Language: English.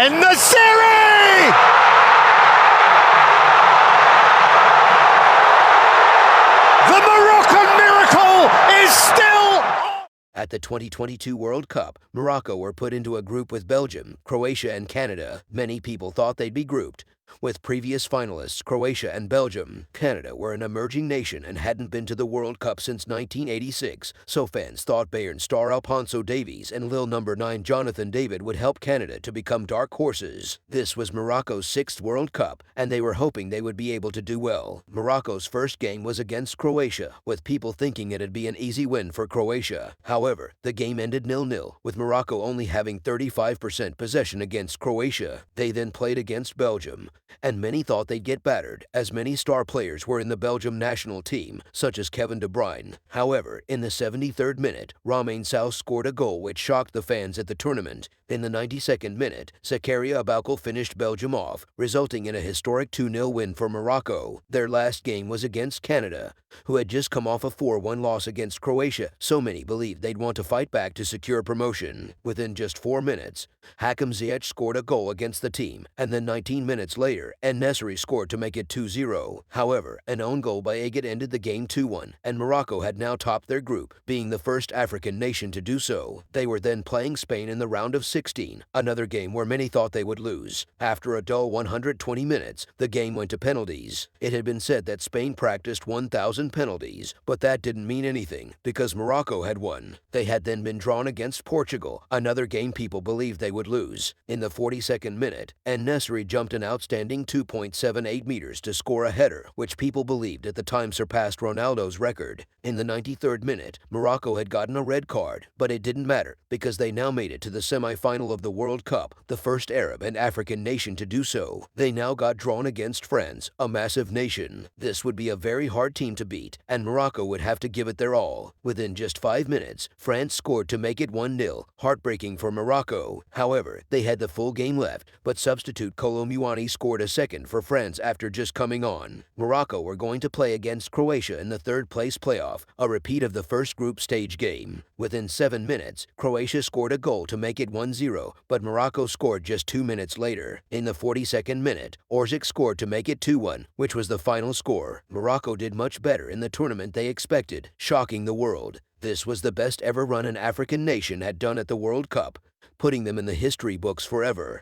Series! The Moroccan miracle is still... At the 2022 World Cup, Morocco were put into a group with Belgium, Croatia, and Canada. Many people thought they'd be grouped with previous finalists Croatia and Belgium. Canada were an emerging nation and hadn't been to the World Cup since 1986, so fans thought Bayern star Alphonso Davies and Lille number 9 Jonathan David would help Canada to become dark horses. This was Morocco's 6th World Cup, and they were hoping they would be able to do well. Morocco's first game was against Croatia, with people thinking it'd be an easy win for Croatia. However, the game ended 0-0, with Morocco only having 35% possession against Croatia. They then played against Belgium, and many thought they'd get battered, as many star players were in the Belgium national team, such as Kevin De Bruyne. However, in the 73rd minute, Romain Saus scored a goal which shocked the fans at the tournament. In the 92nd minute, Zakaria Aboukhl finished Belgium off, resulting in a historic 2-0 win for Morocco. Their last game was against Canada, who had just come off a 4-1 loss against Croatia, so many believed they'd want to fight back to secure promotion. Within just 4 minutes, Hakim Ziyech scored a goal against the team, and then 19 minutes later, En-Nesyri scored to make it 2-0. However, an own goal by Aguerd ended the game 2-1, and Morocco had now topped their group, being the first African nation to do so. They were then playing Spain in the round of 16, another game where many thought they would lose. After a dull 120 minutes, the game went to penalties. It had been said that Spain practiced 1,000 penalties, but that didn't mean anything, because Morocco had won. They had then been drawn against Portugal, another game people believed they would lose. In the 42nd minute, En-Nesyri jumped an outstanding 2.78 meters to score a header, which people believed at the time surpassed Ronaldo's record. In the 93rd minute, Morocco had gotten a red card, but it didn't matter, because they now made it to the semi-final of the World Cup, the first Arab and African nation to do so. They now got drawn against France, a massive nation. This would be a very hard team to beat, and Morocco would have to give it their all. Within just 5 minutes, France scored to make it 1-0, heartbreaking for Morocco. However, they had the full game left, but substitute Kolo Muani scored a second for France after just coming on. Morocco were going to play against Croatia in the third-place playoff, a repeat of the first group stage game. Within 7 minutes, Croatia scored a goal to make it 1-0, but Morocco scored just 2 minutes later. In the 42nd minute, Orzic scored to make it 2-1, which was the final score. Morocco did much better in the tournament they expected, shocking the world. This was the best ever run an African nation had done at the World Cup, putting them in the history books forever.